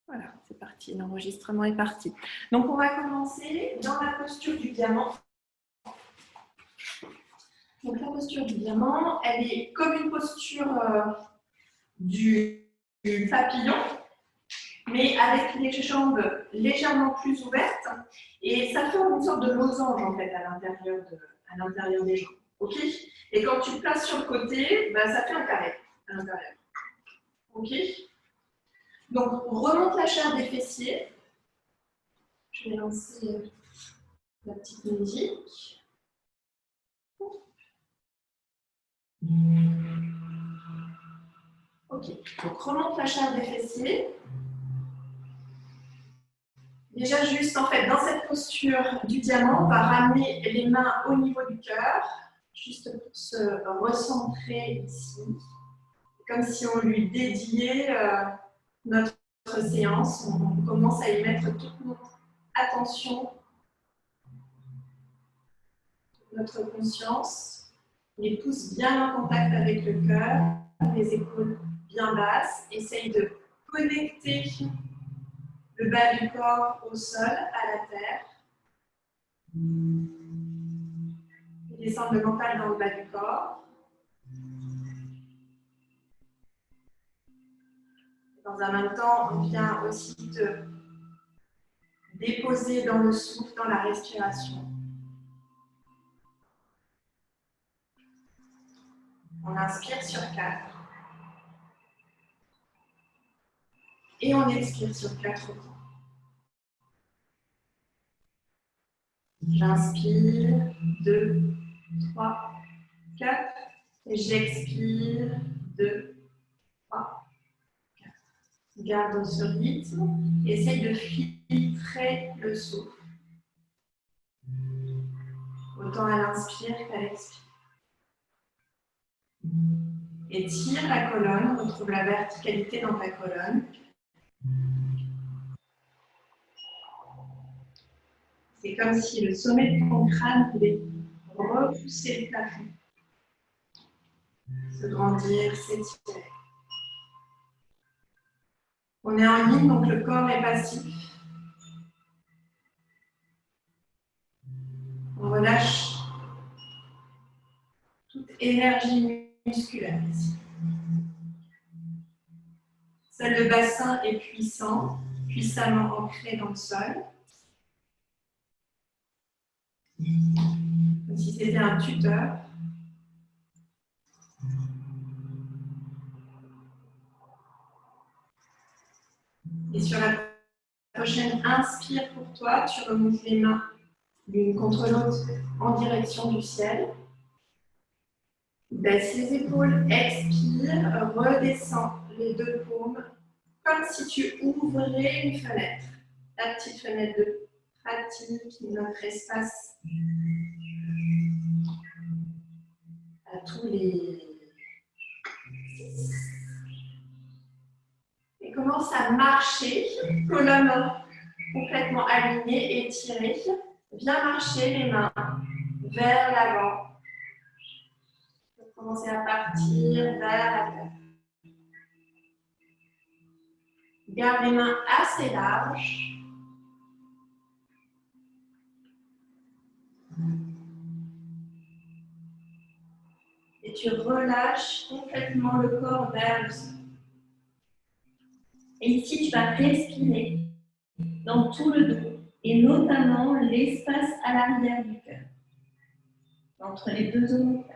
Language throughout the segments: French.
Voilà, c'est parti, l'enregistrement est parti. Donc, on va commencer dans la posture du diamant. Donc, la posture du diamant, elle est comme une posture du papillon, mais avec les jambes légèrement plus ouvertes. Et ça fait une sorte de losange, en fait, à l'intérieur des jambes. OK? Et quand tu le places sur le côté, bah, ça fait un carré à l'intérieur. OK? Donc, on remonte la chair des fessiers. Je vais lancer la petite musique. Ok, donc remonte la chair des fessiers. Déjà juste, en fait, dans cette posture du diamant, on va ramener les mains au niveau du cœur, juste pour se recentrer ici, comme si on lui dédiait notre séance. On commence à y mettre toute notre attention, notre conscience, les pouces bien en contact avec le cœur, les épaules bien basses. Essaye de connecter le bas du corps au sol, à la terre. Et descendre le mental dans le bas du corps. Dans un même temps, on vient aussi te déposer dans le souffle, dans la respiration. On inspire sur 4. Et on expire sur 4 temps. J'inspire, 2, 3, 4. Et j'expire, 2, 3, 4. Garde ce rythme. Essaye de filtrer le souffle. Autant à l'inspire qu'à l'expire. Étire la colonne, retrouve la verticalité dans ta colonne. C'est comme si le sommet de ton crâne voulait repousser le plafond. Se grandir, s'étirer. On est en ligne, donc le corps est passif. On relâche toute énergie musculaire ici. Seul le bassin est puissant, puissamment ancré dans le sol. Comme si c'était un tuteur. Et sur la prochaine inspire pour toi, tu remontes les mains l'une contre l'autre en direction du ciel. Baisse les épaules, expire, redescends les deux paumes, comme si tu ouvrais une fenêtre. La petite fenêtre de pratique, notre espace à tous les... Et commence à marcher, colonne complètement alignée, étirée. Viens marcher les mains vers l'avant. Commencer à partir vers la terre. Garde les mains assez larges. Et tu relâches complètement le corps vers le sol. Et ici, tu vas respirer dans tout le dos, et notamment l'espace à l'arrière du cœur, entre les deux omoplates.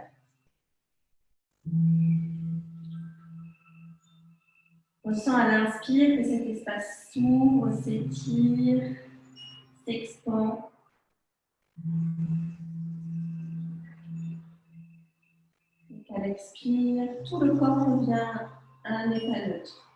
On sent à l'inspire que cet espace s'ouvre, s'étire, s'expand. Et à l'expire, tout le corps revient à un état neutre.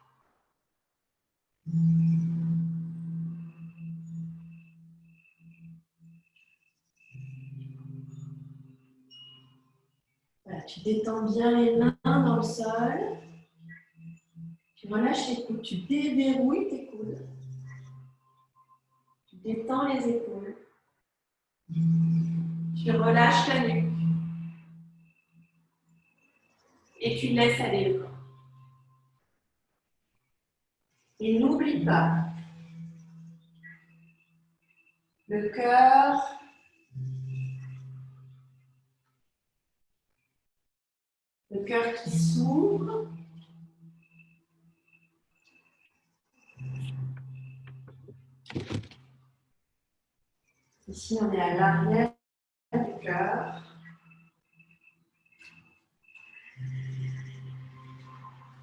Voilà, tu détends bien les mains dans le sol. Tu relâches les coudes, tu déverrouilles tes coudes. Tu détends les épaules. Tu relâches la nuque. Et tu laisses aller le corps. Et n'oublie pas le cœur, qui s'ouvre. Ici, on est à l'arrière du cœur.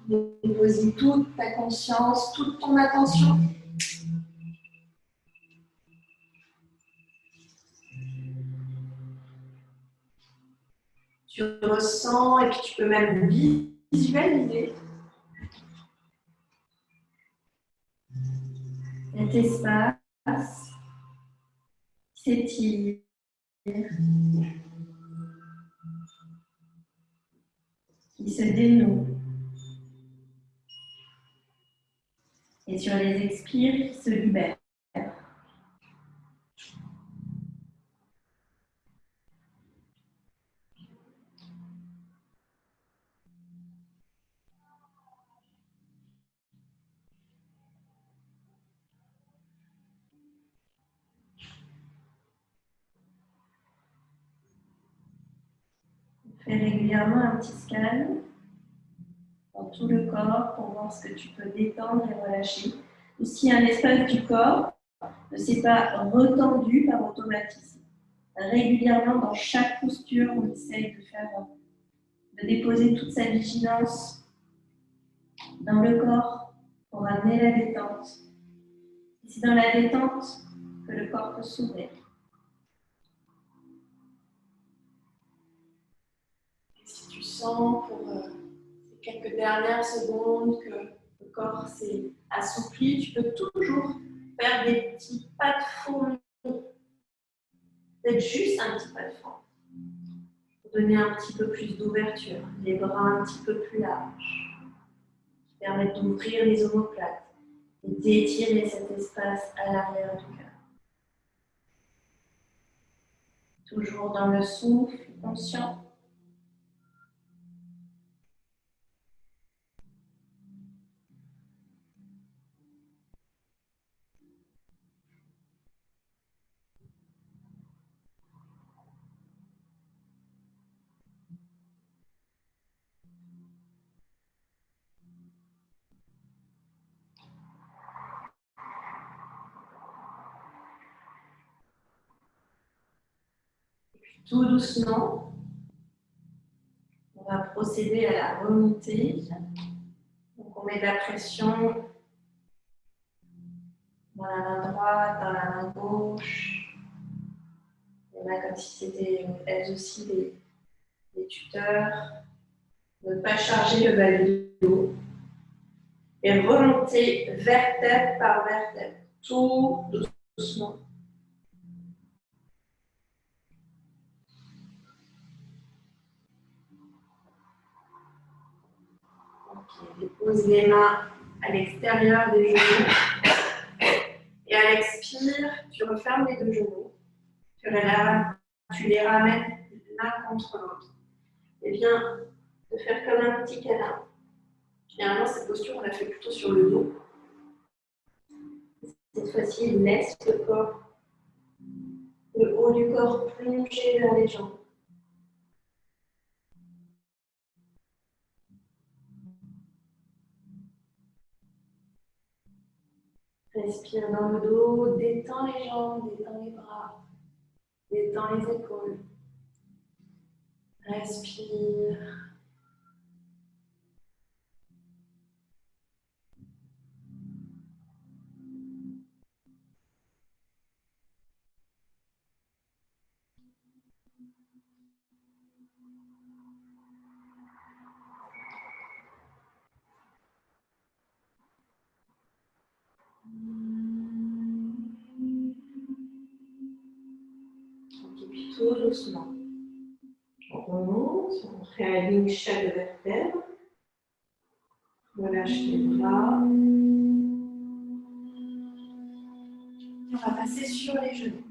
Déposer toute ta conscience, toute ton attention. Tu ressens et puis tu peux même visualiser cet espace s'étire. Qui se dénoue. Et sur les expires, qui se libèrent. Fais régulièrement un petit scan dans tout le corps pour voir ce que tu peux détendre et relâcher. Ou si un espace du corps ne s'est pas retendu par automatisme. Régulièrement, dans chaque posture, on essaye de déposer toute sa vigilance dans le corps pour amener la détente. Et c'est dans la détente que le corps peut s'ouvrir. Et si tu sens pour ces quelques dernières secondes que le corps s'est assoupli, tu peux toujours faire des petits pas de fourmi. Peut-être juste un petit pas de fourmi. Pour donner un petit peu plus d'ouverture, les bras un petit peu plus larges, qui permettent d'ouvrir les omoplates et d'étirer cet espace à l'arrière du cœur. Toujours dans le souffle conscient. Tout doucement, on va procéder à la remontée. Donc on met de la pression dans la main droite, dans la main gauche. On a comme si c'était elles aussi des tuteurs. Ne pas charger le bas du dos. Et remonter vertèbre par vertèbre, tout doucement. Dépose les mains à l'extérieur des genoux. Et à l'expire, tu refermes les deux genoux. Tu les ramènes l'un contre l'autre. Et bien, de faire comme un petit câlin. Généralement, cette posture, on la fait plutôt sur le dos. Cette fois-ci, laisse le corps, le haut du corps plonger vers les jambes. Respire dans le dos, détends les jambes, détends les bras, détends les épaules. Respire. Et puis tout doucement. On remonte, on réaligne chaque vertèbre. Relâche les bras. On va passer sur les genoux.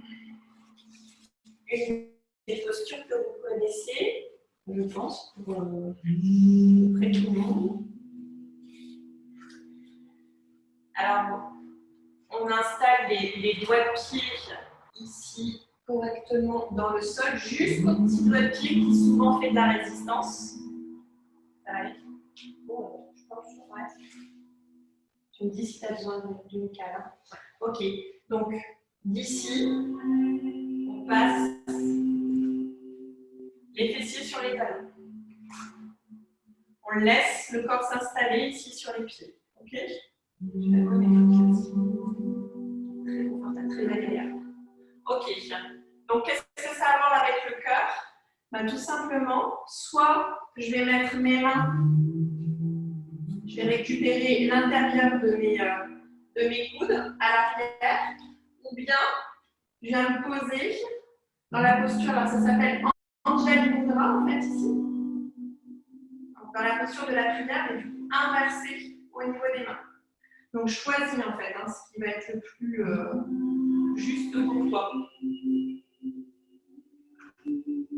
Une des postures que vous connaissez, je pense, pour à peu près tout le monde. Alors, on installe les doigts de pied ici correctement dans le sol, jusqu'au petit doigt de pied qui souvent fait de la résistance. Pareil. Bon, je pense que ouais. Tu me dis si tu as besoin d'une cale. Hein. Ok, donc d'ici, on passe les fessiers sur les talons. On laisse le corps s'installer ici sur les pieds. Ok. Je vais avoir mes foot très confortable, très agréable. Ok. Donc, qu'est-ce que ça a à voir avec le cœur? Ben, tout simplement, soit je vais mettre mes mains, je vais récupérer l'intérieur de mes coudes à l'arrière, ou bien je viens me poser dans la posture, alors ça s'appelle Angel Mudra en fait ici. Donc, dans la posture de la prière, mais du coup inversée au niveau des mains. Donc choisis en fait hein, ce qui va être le plus juste pour toi.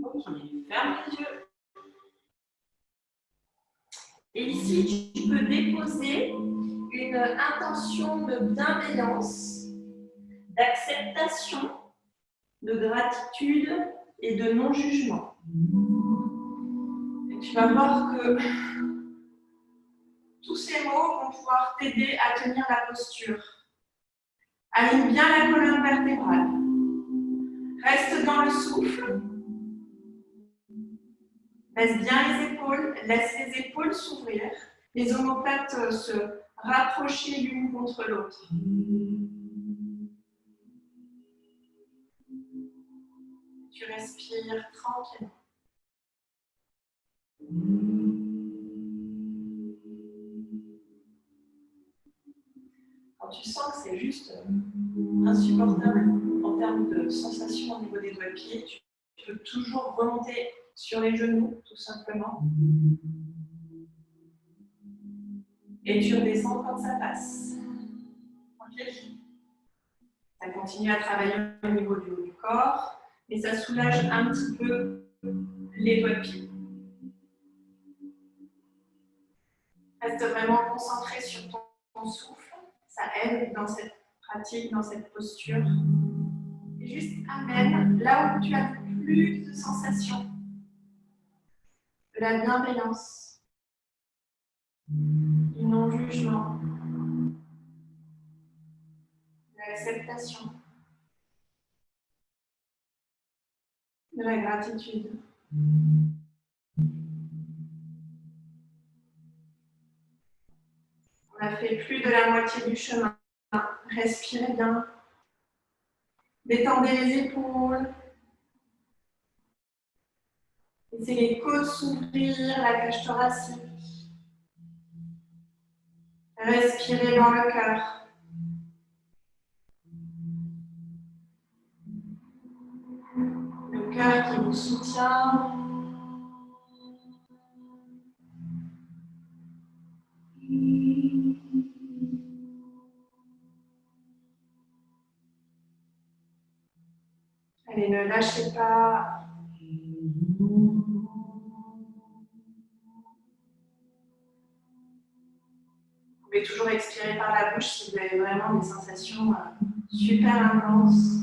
Ok, ferme les yeux. Et ici, tu peux déposer une intention de bienveillance, d'acceptation, de gratitude et de non-jugement. Et tu vas voir que tous ces mots vont pouvoir t'aider à tenir la posture. Aligne bien la colonne vertébrale. Reste dans le souffle. Baisse bien les épaules. Laisse les épaules s'ouvrir. Les omoplates se rapprocher l'une contre l'autre. Tu respires tranquillement. Quand tu sens que c'est juste insupportable en termes de sensation au niveau des doigts de pied, tu peux toujours remonter sur les genoux, tout simplement. Et tu redescends quand ça passe. Ok. Ça continue à travailler au niveau du haut du corps, et ça soulage un petit peu les doigts de pied. Reste vraiment concentré sur ton souffle. Ça aide dans cette pratique, dans cette posture. Et juste amène là où tu as plus de sensations, de la bienveillance, du non-jugement, de l'acceptation, de la gratitude. On a fait plus de la moitié du chemin. Respirez bien. Détendez les épaules. Laissez les côtes s'ouvrir, la cage thoracique. Respirez dans le cœur. Le cœur qui vous soutient. Allez, ne lâchez pas. Vous pouvez toujours expirer par la bouche si vous avez vraiment des sensations super intenses.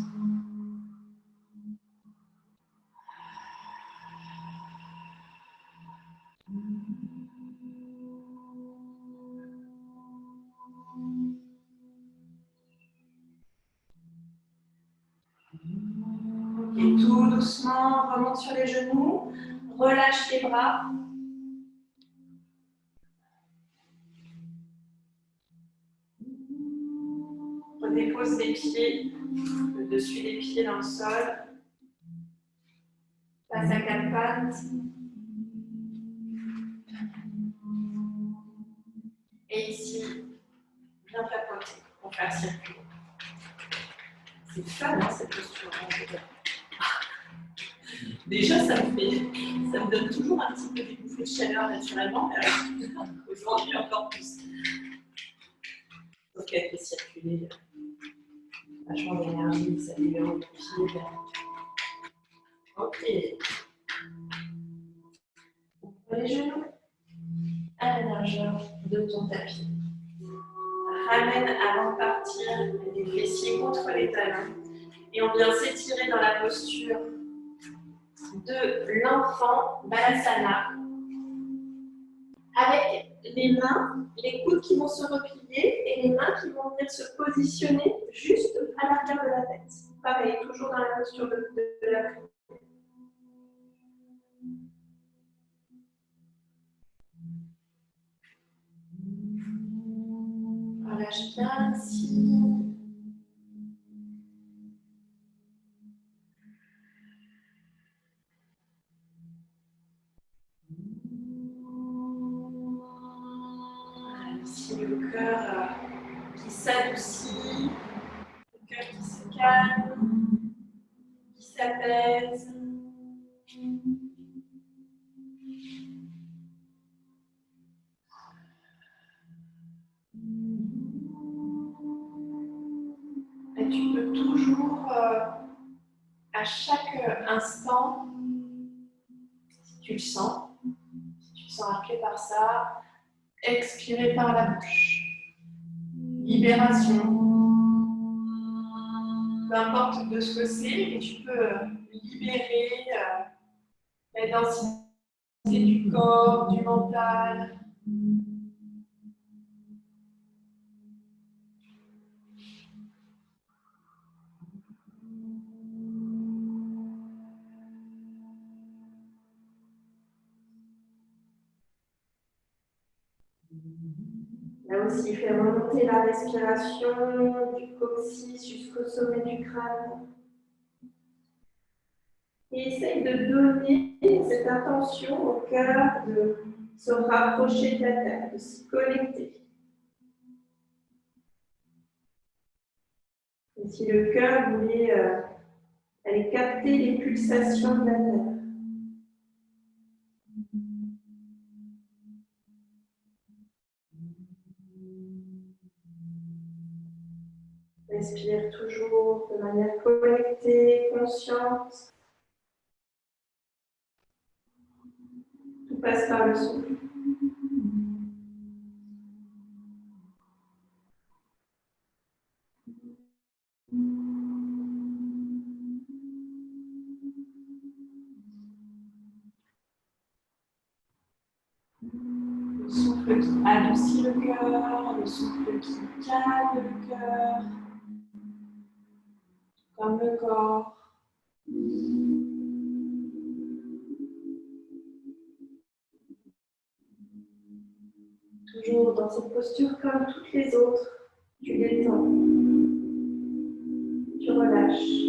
Et tout doucement, remonte sur les genoux, relâche les bras. Redépose les pieds, le dessus des pieds dans le sol. Passe à quatre pattes. Et ici, bien tapoter pour faire circuler. C'est fun, hein, cette posture. Déjà, ça me donne toujours un petit peu des bouffées de chaleur naturellement, mais aujourd'hui encore plus. Donc, elle fait circuler vachement d'énergie, ça libère le pied. Ok. Les genoux à la largeur de ton tapis. amène avant de partir les fessiers contre les talons. Et on vient s'étirer dans la posture de l'enfant Balasana. Avec les mains, les coudes qui vont se replier et les mains qui vont venir se positionner juste à l'arrière de la tête. Pareil, toujours dans la posture de la prière. Relâche bien ici. Ici, le cœur qui s'adoucit, le cœur qui se calme, qui s'apaise. Et tu peux toujours, à chaque instant, si tu le sens appelé par ça, expirer par la bouche. Libération. Peu importe de ce que c'est, mais tu peux libérer la densité du corps, du mental. Là aussi, fais remonter la respiration du coccyx jusqu'au sommet du crâne. Et essaye de donner cette intention au cœur de se rapprocher de la terre, de se connecter. Et si le cœur voulait aller capter les pulsations de la terre. Respire toujours de manière connectée, consciente. Tout passe par le souffle. Le souffle qui adoucit le cœur, le souffle qui calme le cœur, comme le corps. Toujours dans cette posture comme toutes les autres, tu détends, tu relâches.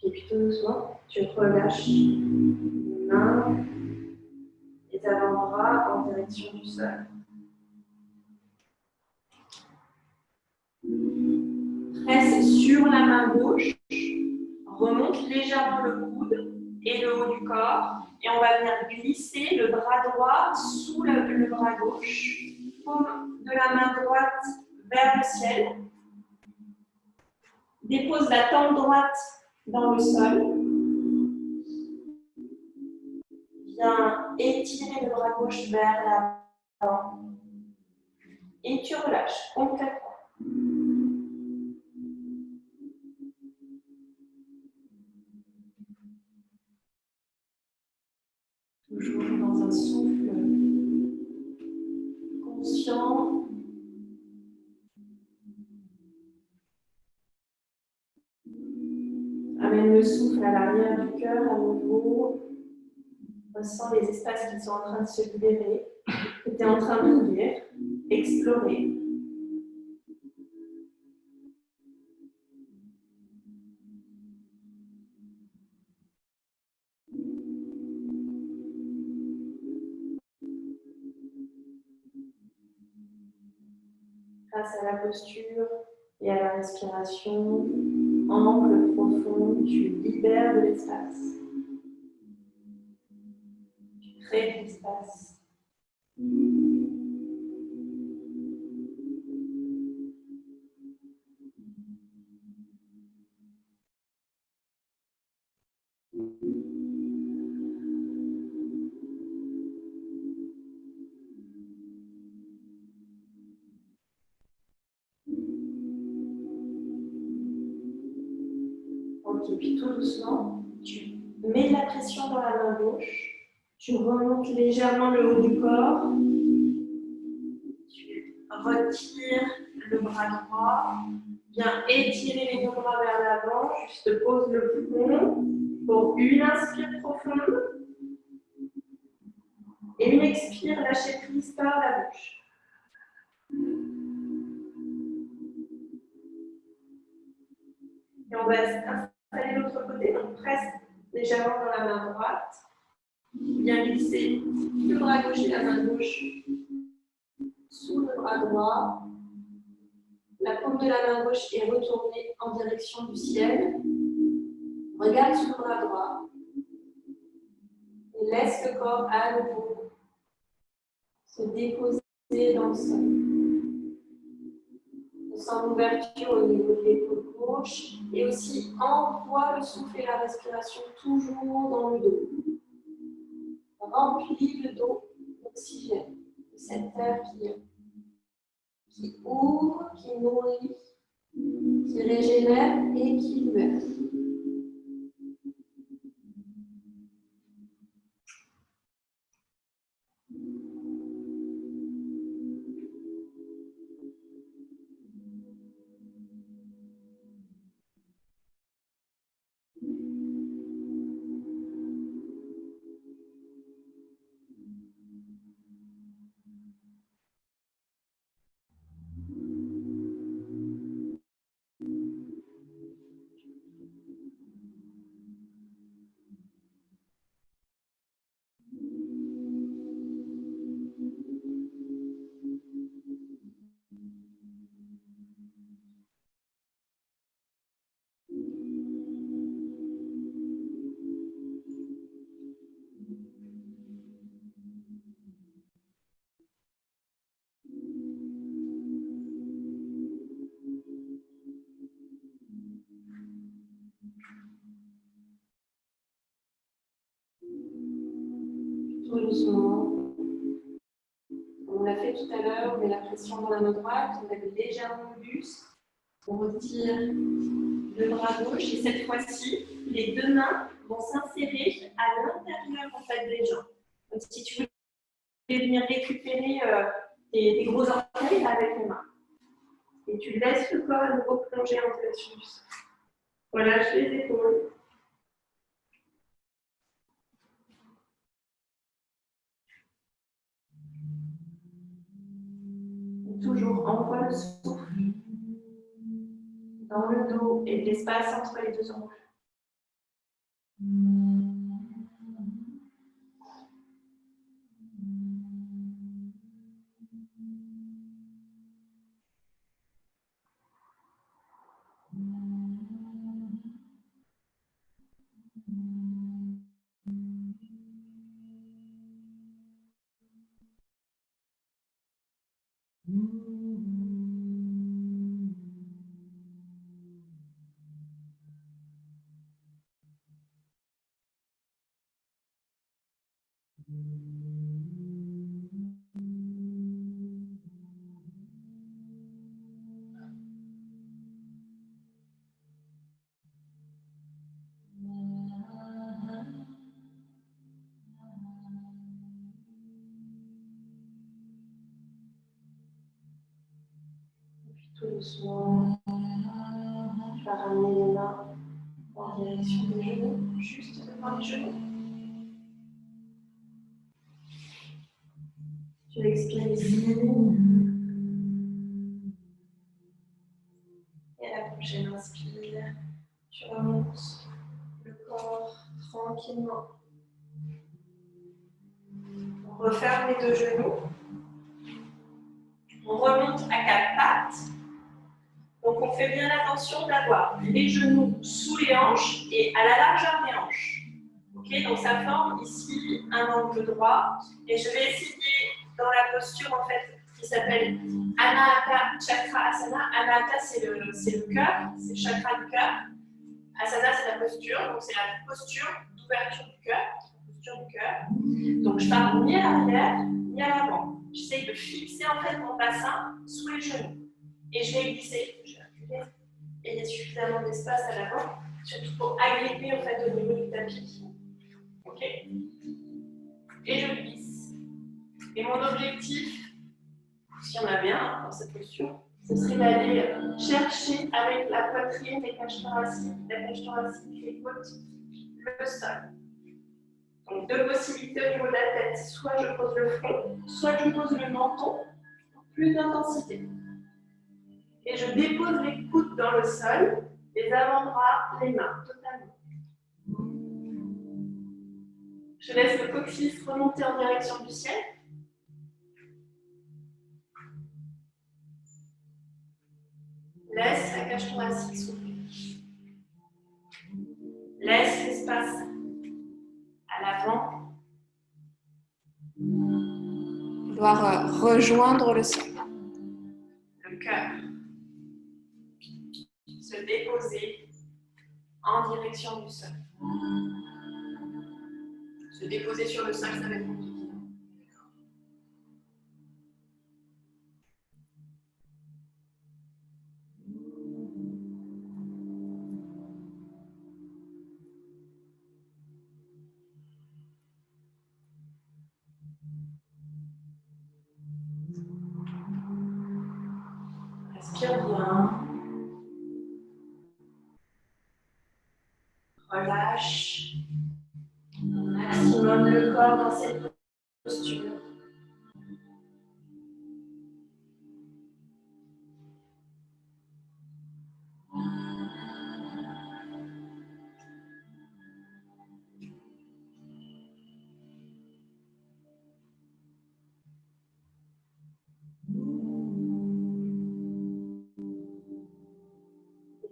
Et puis tout doucement, tu relâches les mains et avant-bras en direction du sol. Presse sur la main gauche, remonte légèrement le coude et le haut du corps. Et on va venir glisser le bras droit sous le bras gauche. Paume de la main droite vers le ciel. Dépose la tempe droite dans le sol. Viens étirer le bras gauche vers l'avant. Et tu relâches complètement. Toujours dans un souffle conscient. Amène le souffle à l'arrière du cœur à nouveau. Ressens les espaces qui sont en train de se libérer, que tu es en train d'ouvrir, explorer. grâce à la posture et à la respiration, ample, profond, tu libères de l'espace. Tu crées de l'espace. Ok, puis tout doucement, tu mets de la pression dans la main gauche, tu remontes légèrement le haut du corps, tu retires le bras droit, viens étirer les deux bras vers l'avant, juste pose le front pour une inspire profonde et une expire, lâcher prise par la bouche. Et on va installer l'autre côté, donc presse légèrement dans la main droite. Bien glisser le bras gauche et la main gauche sous le bras droit. La paume de la main gauche est retournée en direction du ciel. Regarde sous le bras droit. Et laisse le corps à nouveau se déposer dans le sol. On sent l'ouverture au niveau de l'épaule gauche et aussi envoie le souffle et la respiration toujours dans le dos. Remplis le dos d'oxygène, de cette terre qui ouvre, qui nourrit, qui régénère et qui libère. Tout doucement. On l'a fait tout à l'heure, on met la pression dans la main droite, on lève légèrement le buste, on retire le bras gauche et cette fois-ci, les deux mains vont s'insérer à l'intérieur en fait, des jambes. Donc si tu veux venir récupérer tes gros orteils avec les mains. Et tu laisses le corps à nouveau plonger en direction du sol. Relâche les épaules. Et toujours envoie le souffle dans le dos et l'espace entre les deux ongles. Tout doucement, tu vas ramener les mains en direction des genoux, juste devant les genoux. Tu expires ici. Et à la prochaine inspire, tu remontes le corps tranquillement. On referme les deux genoux. On remonte à quatre pattes. Donc, on fait bien attention d'avoir les genoux sous les hanches et à la largeur des hanches. Ok, donc, ça forme ici un angle droit. Et je vais essayer dans la posture en fait qui s'appelle Anahata Chakra Asana. Anahata, c'est le cœur, c'est le chakra du cœur. Asana, c'est la posture, donc c'est la posture d'ouverture du cœur. Donc, je pars ni à l'arrière, ni à l'avant. J'essaye de fixer en fait mon bassin sous les genoux. Et je vais glisser, je vais reculer. Et il y a suffisamment d'espace à l'avant, surtout pour agripper en fait au niveau du tapis. Ok. Et je glisse. Et mon objectif, s'il y en avait un dans cette posture, ce serait d'aller chercher avec la poitrine, les cages thoraciques, les côtes, le sol. Donc deux possibilités au niveau de la tête. Soit je pose le front, soit je pose le menton pour plus d'intensité. Et je dépose les coudes dans le sol, les avant-bras, les mains, totalement. Je laisse le coccyx remonter en direction du ciel. Laisse la cage thoracique s'ouvrir. Laisse l'espace à l'avant. Vouloir rejoindre le sol. Le cœur. Se déposer en direction du sol. Se déposer sur le sol, ça va être compliqué. Respire bien. Relâche au maximum le corps dans cette posture.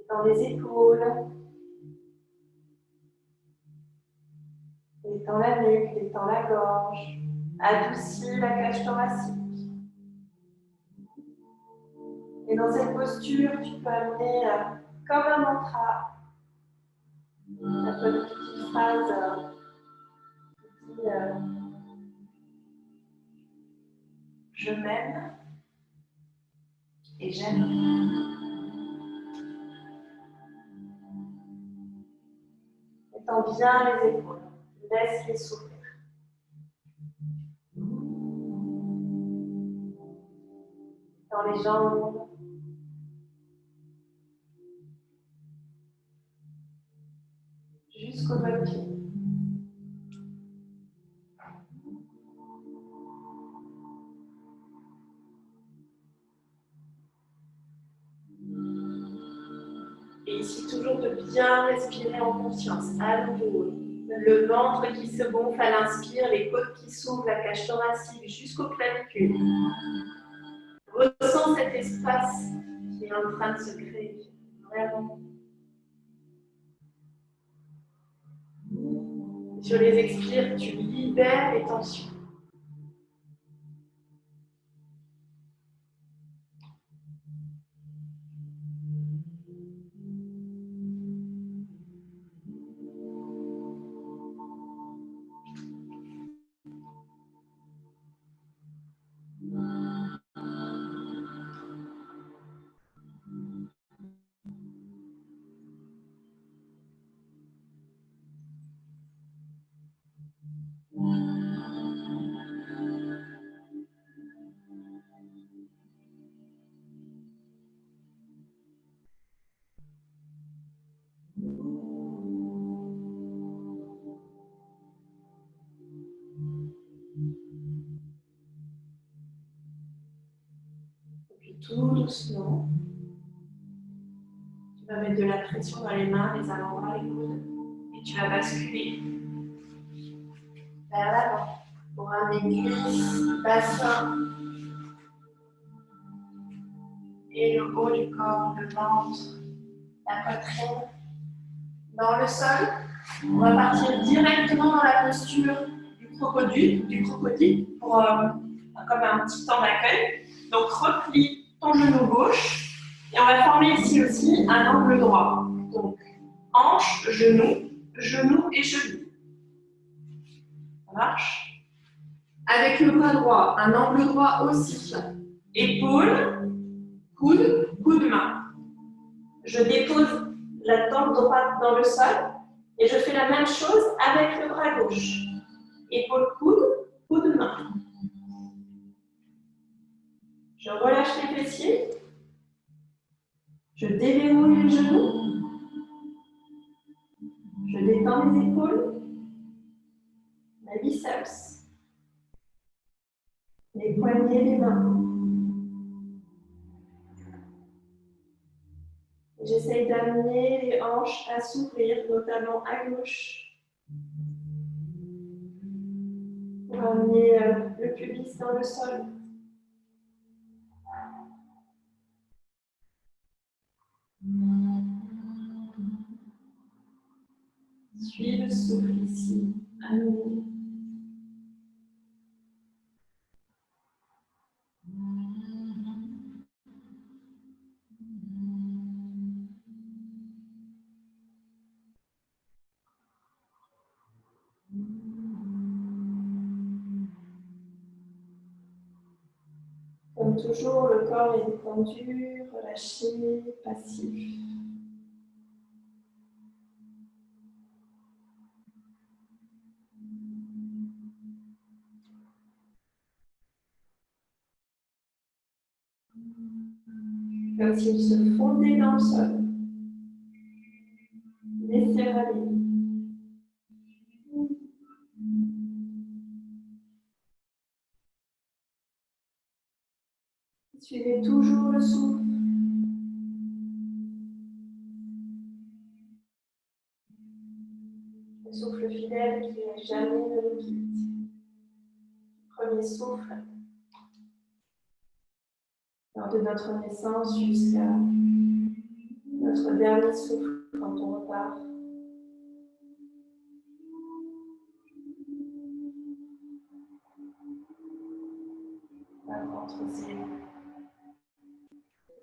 Dans les épaules, détends la nuque, détends la gorge, adoucis la cage thoracique. Et dans cette posture, tu peux amener comme un mantra, un peu de petite phrase qui dit je m'aime et j'aime. Étends bien les épaules, laisse-les s'ouvrir. Dans les jambes, jusqu'au doigt de pied. Et ici, toujours de bien respirer en conscience, à nouveau. Le ventre qui se gonfle à l'inspire, les côtes qui s'ouvrent, la cage thoracique jusqu'au clavicule. Ressens cet espace qui est en train de se créer. Vraiment. Sur les expires, tu libères les tensions. Tout doucement, tu vas mettre de la pression dans les mains, les avant-bras, les coudes, et tu vas basculer vers l'avant pour amener cuisse, bassin et le haut du corps, le ventre, la poitrine dans le sol. On va partir directement dans la posture du crocodile pour comme un petit temps d'accueil. Donc replie ton genou gauche et on va former ici aussi un angle droit. Donc hanche, genou, genou et genou. Ça marche? Avec le bras droit, un angle droit aussi. Épaule, coude, coude main. Je dépose la tempe droite dans le sol et je fais la même chose avec le bras gauche. Épaule, coude, coude main. Je relâche les fessiers. Je déverrouille les genoux. Je détends les épaules, les biceps, les poignets, les mains. J'essaye d'amener les hanches à s'ouvrir, notamment à gauche. Pour amener le pubis dans le sol. Suis le souffle ici, à nouveau. Comme toujours, le corps est détendu, relâché, passif. Comme s'il se fondait dans le sol. Laissez aller. Suivez toujours le souffle. Le souffle fidèle qui jamais ne nous quitte. Premier souffle. Lors de notre naissance jusqu'à notre dernier souffle quand on repart. Entre ces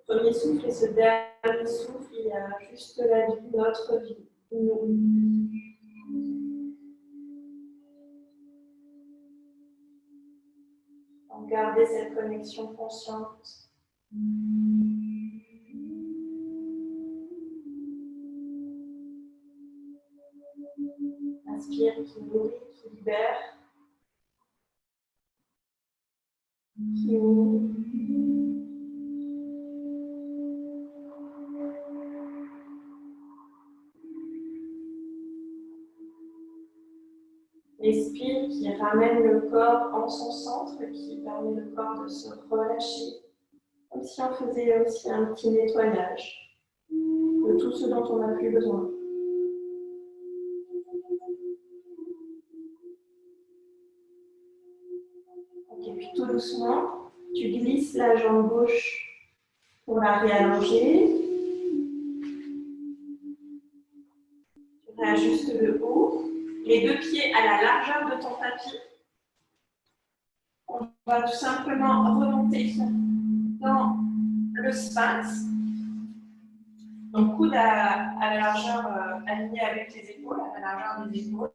premiers souffles et ce dernier souffle, il y a juste la vie, notre vie, nous. Donc, gardez cette connexion consciente. Inspire qui nourrit, qui libère, qui ouvre. Expire qui ramène le corps en son centre, qui permet le corps de se relâcher, comme si on faisait aussi un petit nettoyage de tout ce dont on n'a plus besoin. Et puis tout doucement, tu glisses la jambe gauche pour la réallonger. Tu réajustes le haut. Les deux pieds à la largeur de ton tapis. On va tout simplement remonter dans le sphinx. Donc coude à la largeur alignée avec les épaules, à la largeur des épaules.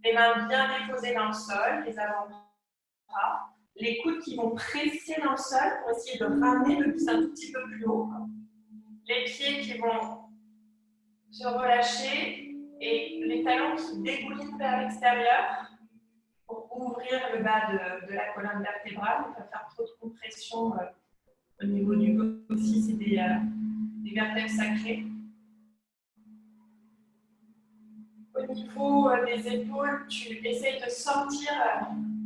Les mains bien déposées dans le sol, les avant-bras. Les coudes qui vont presser dans le sol pour essayer de ramener le buste un tout petit peu plus haut. Les pieds qui vont se relâcher et les talons qui dégoulinent vers l'extérieur pour ouvrir le bas de la colonne vertébrale, ne pas faire trop de compression au niveau du coccyx et des vertèbres sacrées. Au niveau des épaules, tu essayes de sortir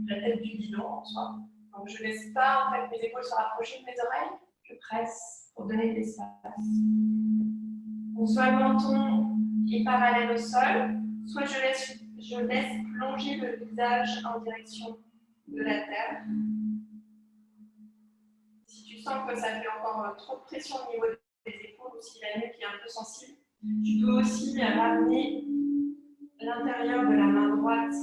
la tête du guidon en soi. Donc je ne laisse pas en fait, mes épaules se rapprocher de mes oreilles, je presse pour donner de l'espace. Donc, soit le menton est parallèle au sol, soit je laisse plonger le visage en direction de la terre. Si tu sens que ça fait encore trop de pression au niveau des épaules ou si la nuque est un peu sensible, tu peux aussi ramener l'intérieur de la main droite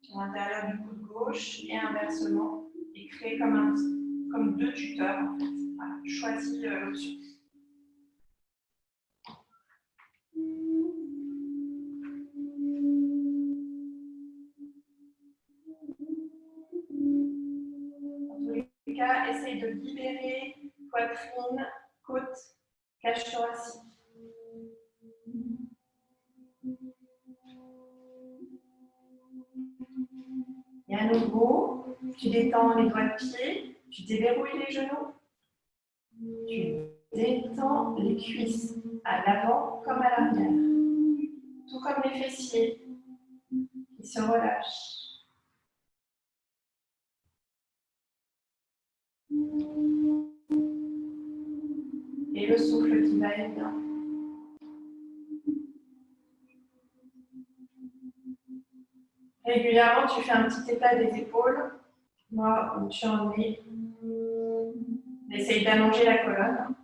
sur l'intérieur du coude gauche et inversement et créer comme deux tuteurs en fait. Voilà, choisis l'option. Dans tous les cas, essaye de libérer poitrine, côte, cage thoracique. Et à nouveau, tu détends les doigts de pied, tu déverrouilles les genoux, tu détends les cuisses à l'avant comme à l'arrière, tout comme les fessiers qui se relâchent. Et le souffle qui va et vient. Régulièrement, tu fais un petit état des épaules, moi où tu en es. Essaye d'allonger la colonne.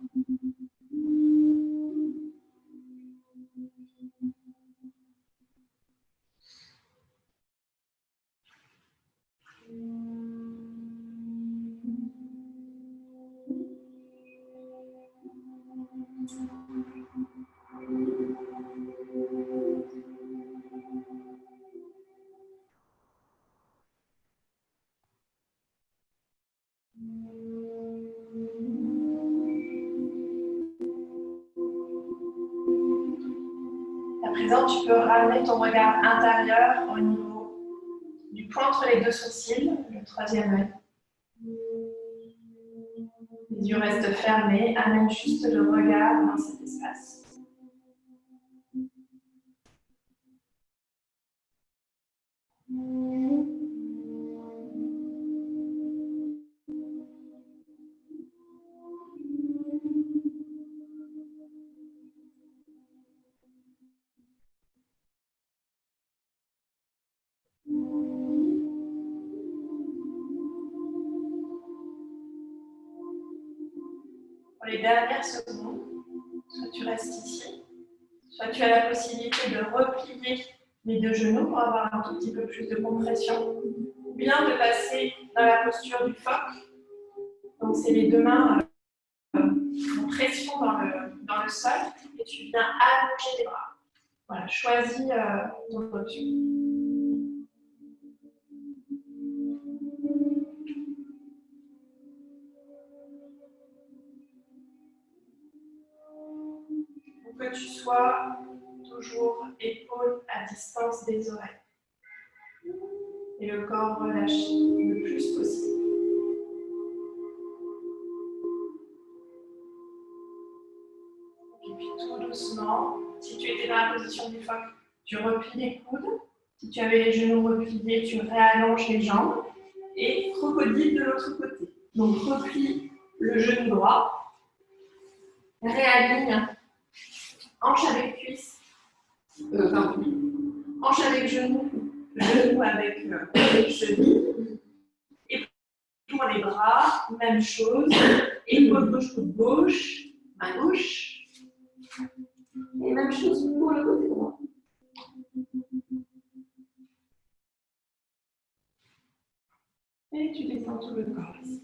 À présent, tu peux ramener ton regard intérieur au niveau du point entre les deux sourcils, le troisième œil. Les yeux restent fermés, amène juste le regard dans cet espace. Pour les dernières secondes, soit tu restes ici, soit tu as la possibilité de replier les deux genoux pour avoir un tout petit peu plus de compression, ou bien de passer dans la posture du phoque. Donc c'est les deux mains en pression dans le sol et tu viens allonger les bras. Voilà, choisis ton option. Pour que tu sois toujours épaules à distance des oreilles et le corps relâché le plus possible. Et puis tout doucement, si tu étais dans la position du phoque, tu replies les coudes. Si tu avais les genoux repliés, tu réallonges les jambes et crocodile de l'autre côté. Donc replie le genou droit, réaligne hanche avec cuisse, hanche avec genou, genou avec cheville. Et pour les bras, même chose, épaule gauche, coude gauche, main gauche. Et même chose pour le côté droit. Et tu descends tout le corps ici.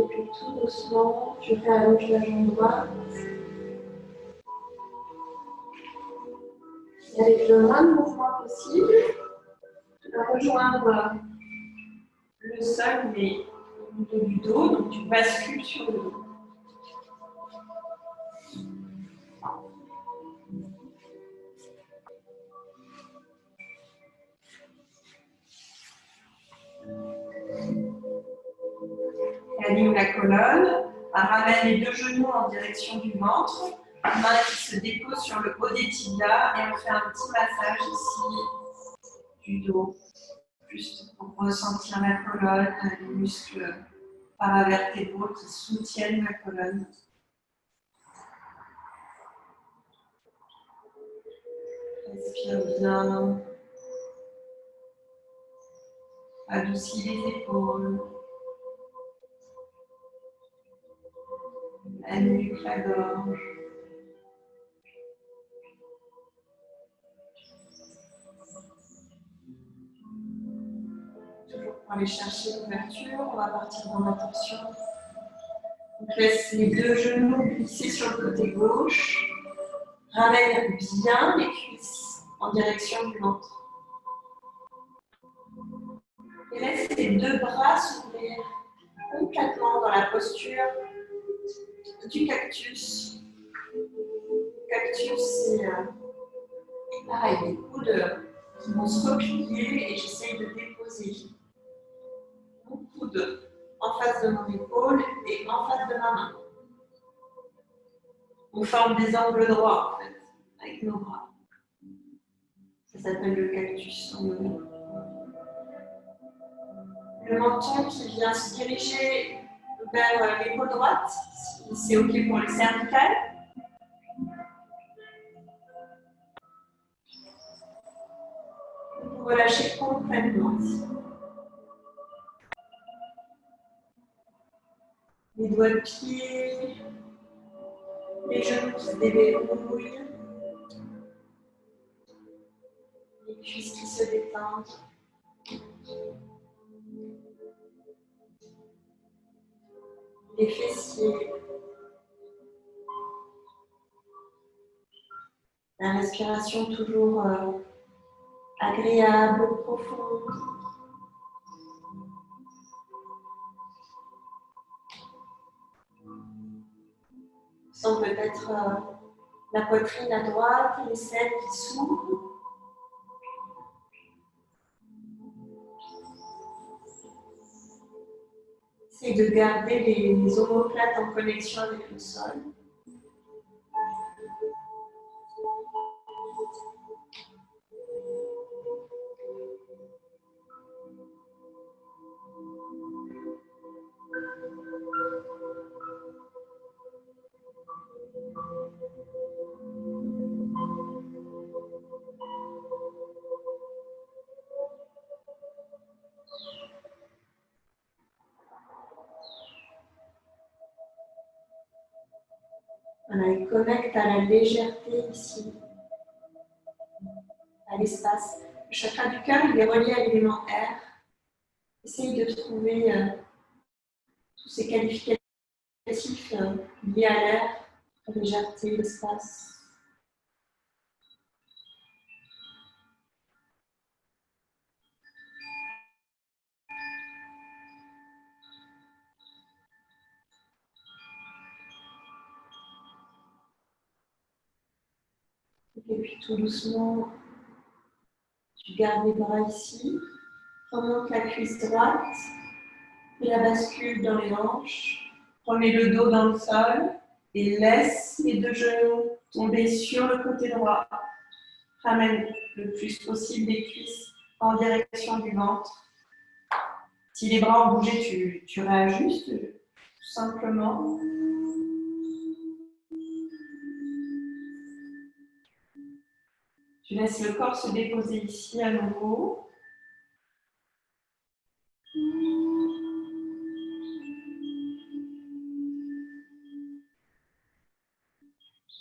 Et puis tout doucement, tu réallonges la jambe droite. Et avec le moins de mouvement possible, tu vas rejoindre le sol, mais au niveau du dos, donc tu bascules sur le dos. Aligne la colonne, ramène les deux genoux en direction du ventre, main qui se dépose sur le haut des tibias et on fait un petit massage ici du dos, juste pour ressentir la colonne, les muscles paravertébraux qui soutiennent la colonne. Respire bien, adoucis les épaules. La nuque, la gorge. Toujours pour aller chercher l'ouverture, on va partir dans la torsion. Donc laisse les deux genoux glisser sur le côté gauche. Ramène bien les cuisses en direction du ventre. Et laisse les deux bras s'ouvrir complètement dans la posture du cactus. Le cactus, c'est pareil, les coudes qui vont se replier et j'essaye de déposer mon coude en face de mon épaule et en face de ma main. On forme des angles droits en fait, avec nos bras. Ça s'appelle le cactus en anglais. Le menton qui vient se diriger vers l'épaule droite, si c'est OK pour le cervical. Vous relâchez complètement ici. Les doigts de pied, les genoux qui se déverrouillent, les cuisses qui se détendent. Les fessiers. La respiration toujours agréable, profonde. On sent peut-être la poitrine à droite, les selles qui s'ouvrent. Essayez de garder les omoplates en connexion avec le sol. Voilà, et connecte à la légèreté ici, à l'espace. Le chakra du cœur, il est relié à l'élément air. Essayez de trouver tous ces qualificatifs liés à l'air, la légèreté, l'espace. Et puis tout doucement, tu gardes les bras ici, remonte la cuisse droite, et la bascule dans les hanches, remets le dos dans le sol et laisse les deux genoux tomber sur le côté droit. Ramène le plus possible les cuisses en direction du ventre. Si les bras ont bougé, tu réajustes tout simplement. Tu laisses le corps se déposer ici à nouveau.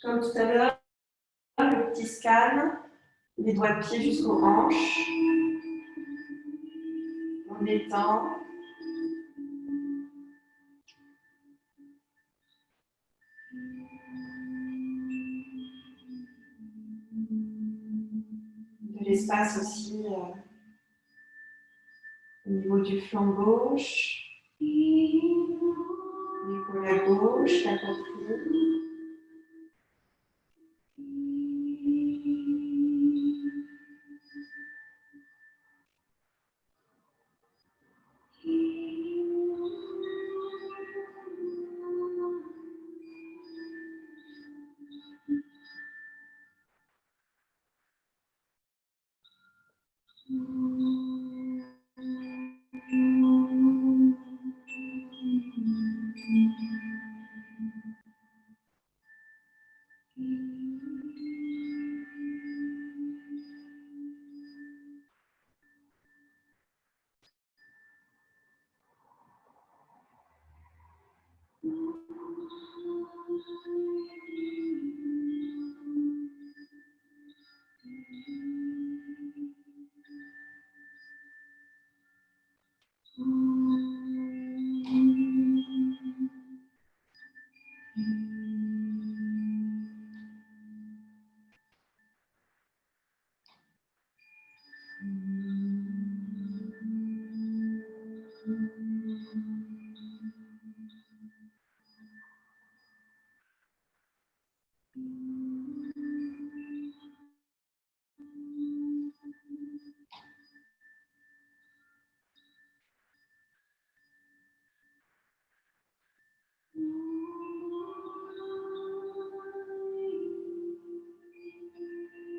Comme tout à l'heure, le petit scan, les doigts de pied jusqu'aux hanches. On détend. De l'espace aussi au niveau du flanc gauche, l'épaule à gauche, la poitrine.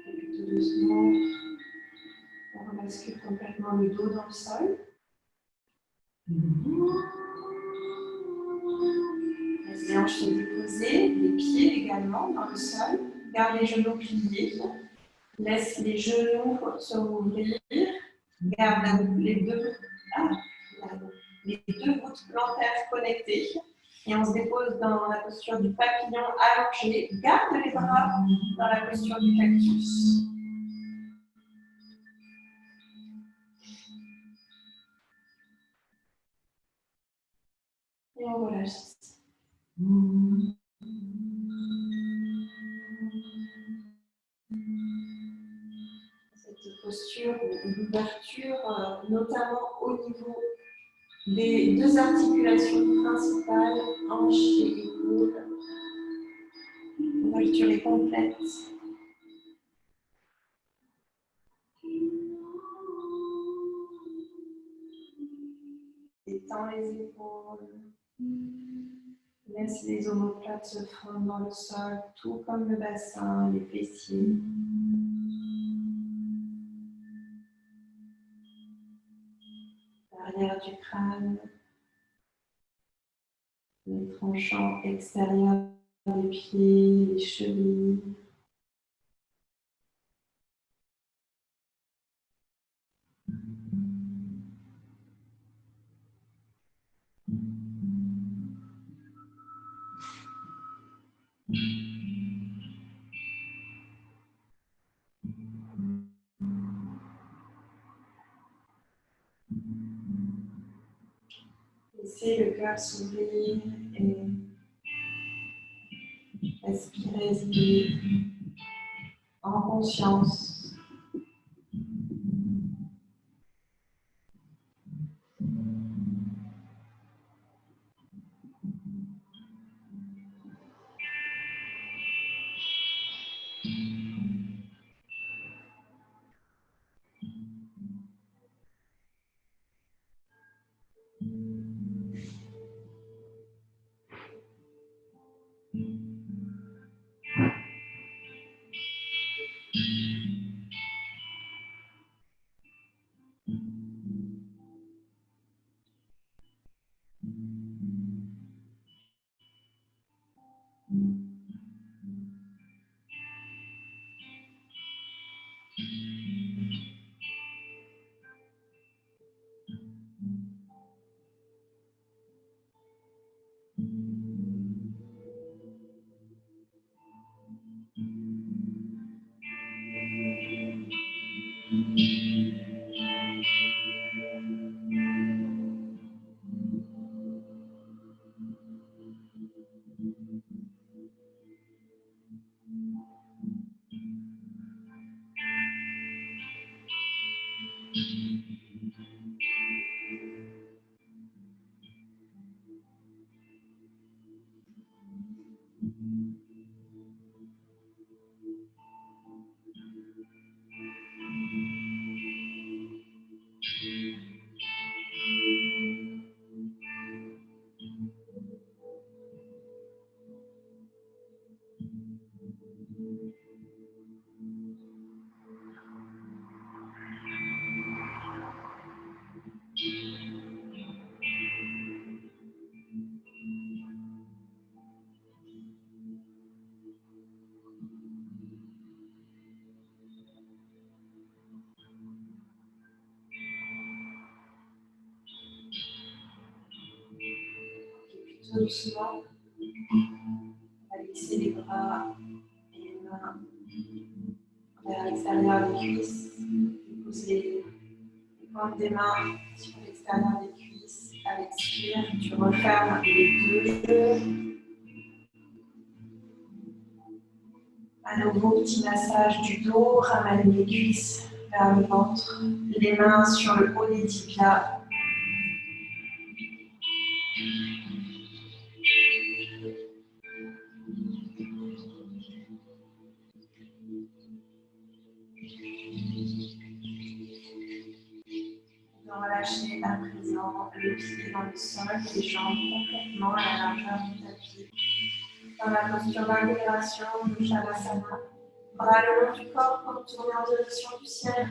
Tout doucement, on bascule complètement le dos dans le sol. Les hanches sont déposées, les pieds également dans le sol. Garde les genoux pliés. Laisse les genoux se rouvrir. Garde les deux voûtes plantaires connectées. Et on se dépose dans la posture du papillon allongé. Garde les bras dans la posture du cactus. Et on relâche. Cette posture d'ouverture, notamment au niveau des deux articulations principales, hanches et épaules. L'ouverture est complète. Détends les épaules. Laisse les omoplates se fondre dans le sol, tout comme le bassin, les fessiers. L'arrière du crâne. Les tranchants extérieurs des pieds, les chevilles. Laissez le cœur s'ouvrir et respirer en conscience. Tout doucement, on va glisser les bras et les mains vers l'extérieur des cuisses. Pose les pointes des mains sur l'extérieur des cuisses. À l'expire, tu refermes les deux. À nouveau, petit massage du dos, ramène les cuisses vers le ventre, les mains sur le haut des tibias. Relâchez à présent le pied dans le sol, les jambes complètement à la largeur du tapis. Dans la posture d'intégration de Shavasana, bras le long du corps pour tourner en direction du ciel,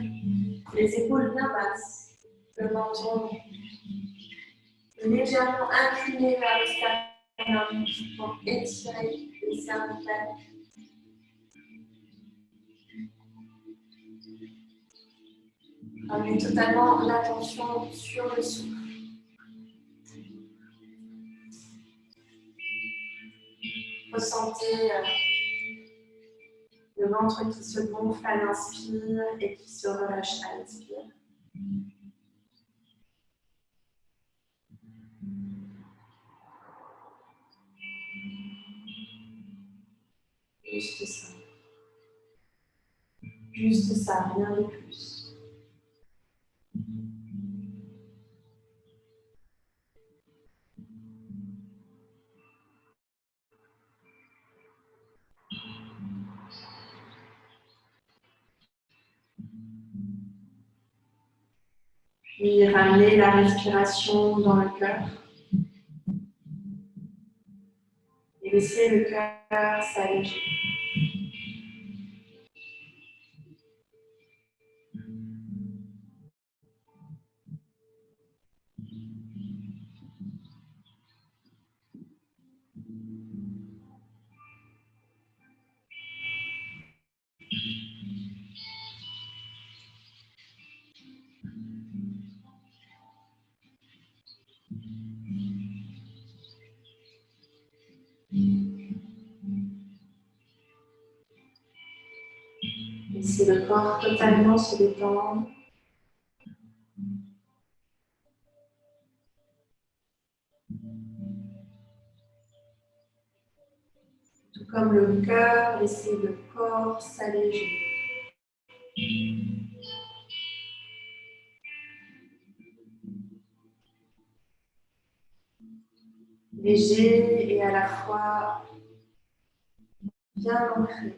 les épaules bien basses, le menton légèrement incliné vers le sternum pour étirer les cervicales. Ramenez totalement l'attention sur le souffle. Ressentez le ventre qui se gonfle à l'inspire et qui se relâche à l'expire. Juste ça. Juste ça, rien de plus. Puis ramenez la respiration dans le cœur. Et laissez le cœur s'alléger. Laissez le corps totalement se détendre. Tout comme le cœur, laissez le corps s'alléger. Léger et à la fois bien ancré.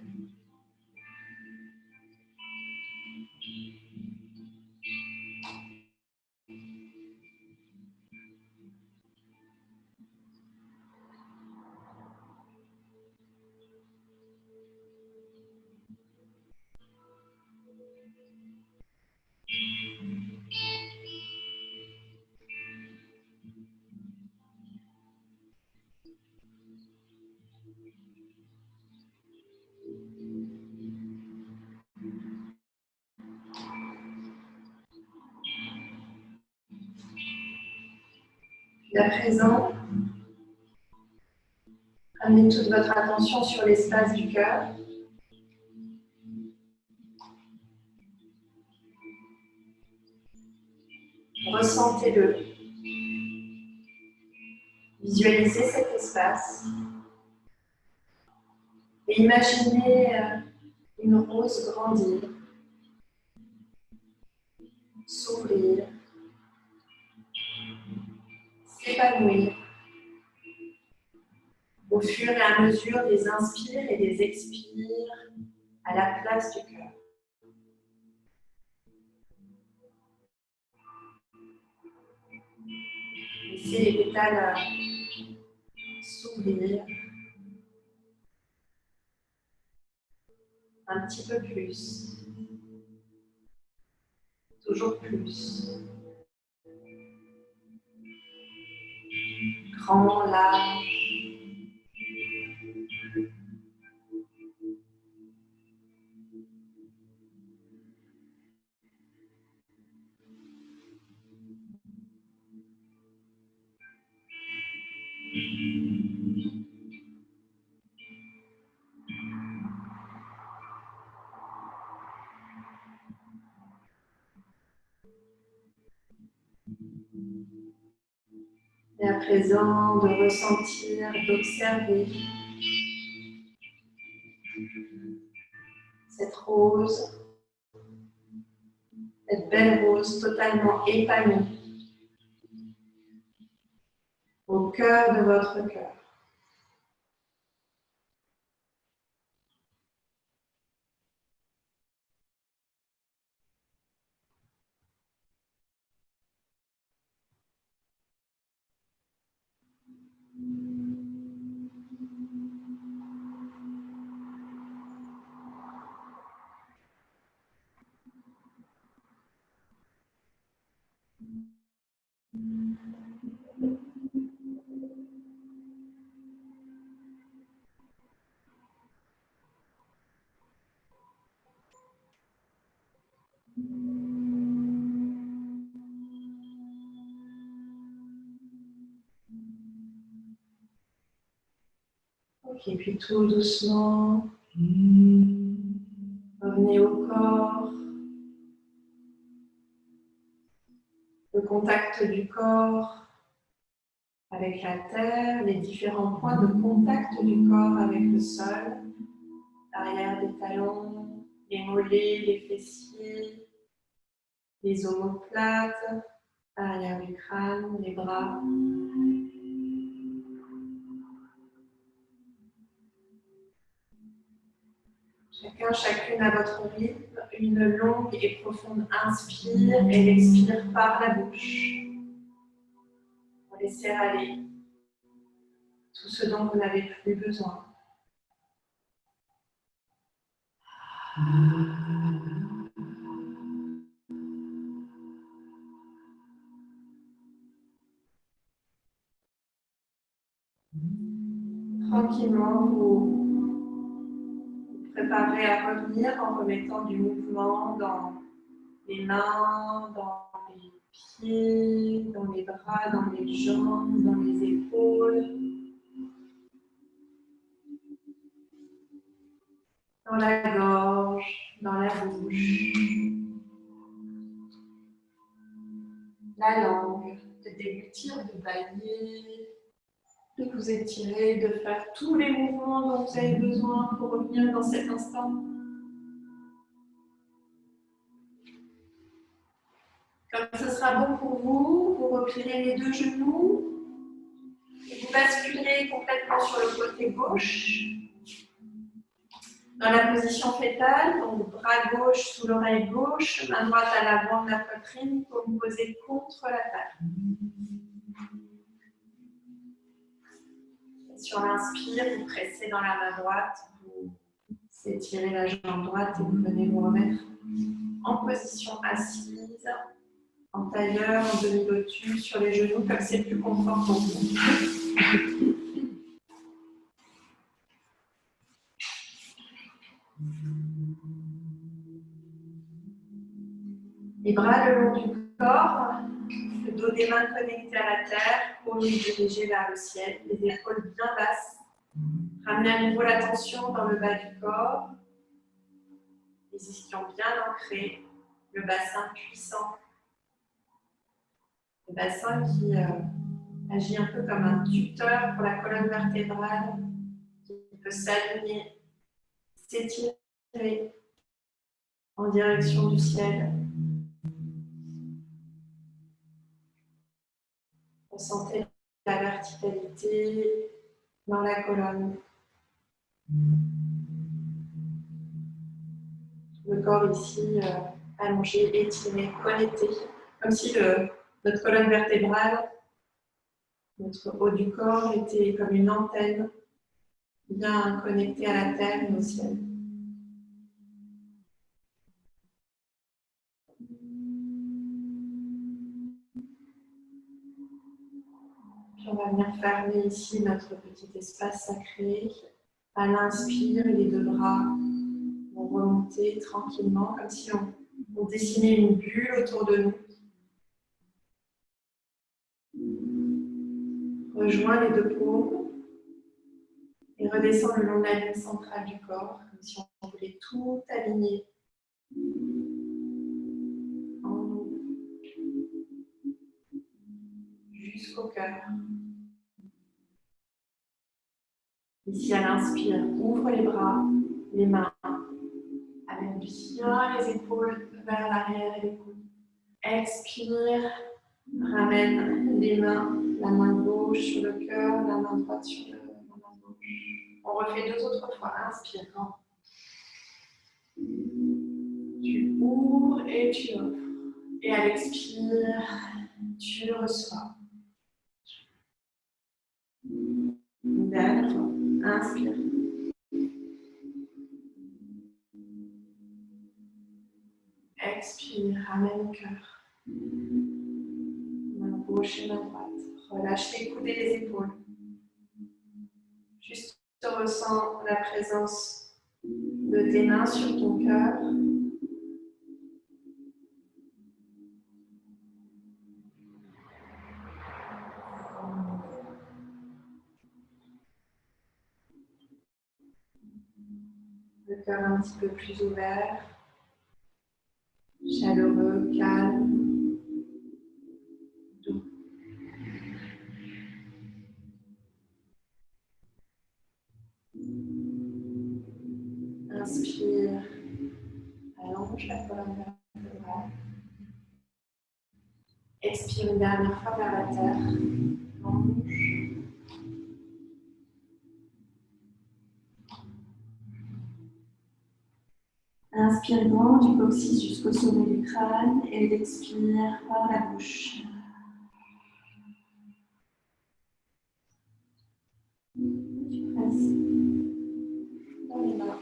Puis à présent, amenez toute votre attention sur l'espace du cœur. Ressentez-le. Visualisez cet espace. Et imaginez une rose grandir, s'ouvrir, s'épanouir au fur et à mesure des inspires et des expires à la place du cœur. Laissez les pétales s'ouvrir. Un petit peu plus. Toujours plus. Grand, large. Et à présent, de ressentir, d'observer cette rose, cette belle rose totalement épanouie au cœur de votre cœur. Ok, puis tout doucement, revenez au corps, le contact du corps avec la terre, les différents points de contact du corps avec le sol, l'arrière des talons, les mollets, les fessiers, les omoplates, l'arrière du crâne, les bras. Chacun, chacune à votre rythme, une longue et profonde inspire et l'expire par la bouche. Pour laisser aller tout ce dont vous n'avez plus besoin. Tranquillement, vous préparez à revenir en remettant du mouvement dans les mains, dans les pieds, dans les bras, dans les jambes, dans les épaules, dans la gorge, dans la bouche, la langue, de déglutir, de bâiller, de vous étirer, de faire tous les mouvements dont vous avez besoin pour revenir dans cet instant. Comme ce sera bon pour vous, vous replierez les deux genoux et vous basculez complètement sur le côté gauche. Dans la position fétale, donc bras gauche sous l'oreille gauche, main droite à l'avant de la poitrine pour vous poser contre la table. Et sur l'inspire, vous pressez dans la main droite, vous étirez la jambe droite et vous venez vous remettre en position assise, en tailleur, en demi-lotus, sur les genoux, comme c'est plus confort pour vous. Les bras le long du corps, le dos des mains connecté à la terre, paumes dirigées vers le ciel, les épaules bien basses. Ramenez à nouveau l'attention dans le bas du corps, les ischions bien ancrés, le bassin puissant. Le bassin qui agit un peu comme un tuteur pour la colonne vertébrale, qui peut s'aligner, s'étirer en direction du ciel. Ressentez la verticalité dans la colonne. Le corps ici allongé, étiré, connecté, comme si notre colonne vertébrale, notre haut du corps était comme une antenne bien connectée à la terre et au ciel. On va venir fermer ici notre petit espace sacré. À l'inspire, les deux bras vont remonter tranquillement, comme si on dessinait une bulle autour de nous. Rejoins les deux paumes et redescends le long de la ligne centrale du corps, comme si on voulait tout aligner en nous, jusqu'au cœur. Ici, à l'inspire, ouvre les bras, les mains, amène bien les épaules vers l'arrière et les coudes. Expire, ramène les mains, la main gauche sur le cœur, la main droite sur la main gauche. On refait 2 autres fois. Inspire, grand. Tu ouvres et tu offres. Et à l'expire, tu reçois. Une dernière fois. Inspire. Expire, ramène au cœur. Main gauche et main droite. Relâche les coudes et les épaules. Juste ressens la présence de tes mains sur ton cœur. Le cœur un petit peu plus ouvert, chaleureux, calme, doux. Inspire, allonge la colonne vertébrale. Expire une dernière fois vers la terre. Allonge. Inspire grand du coccyx jusqu'au sommet du crâne et expire par la bouche. Tu presses dans les mains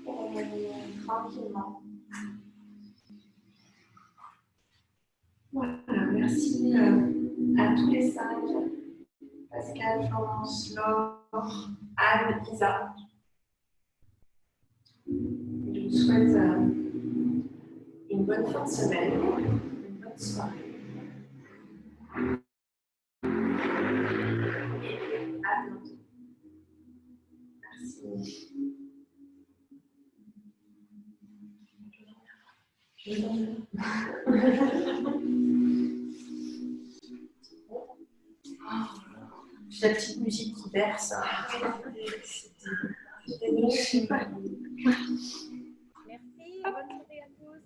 pour revenir tranquillement. Voilà, merci à tous les 5, Pascal, Florence, Laure, Anne, Isa. Je vous souhaite une bonne fin de semaine, une bonne soirée. Et à bientôt. Merci. Je vais dormir. La petite musique qui berce. Merci, bonne soirée à tous.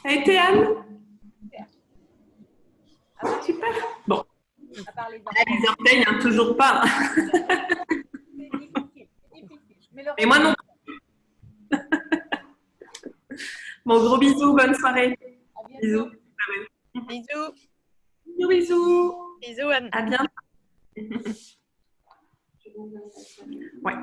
Ça a été Anne? Super. Bon. À part les Les orteils, hein, toujours pas. C'est difficile. Mais Et moi non. Bon, gros bisous, bonne soirée. À bientôt. Bisous. Bisous. Bisous, bisous. Bisous, Anne. À bientôt. Ouais.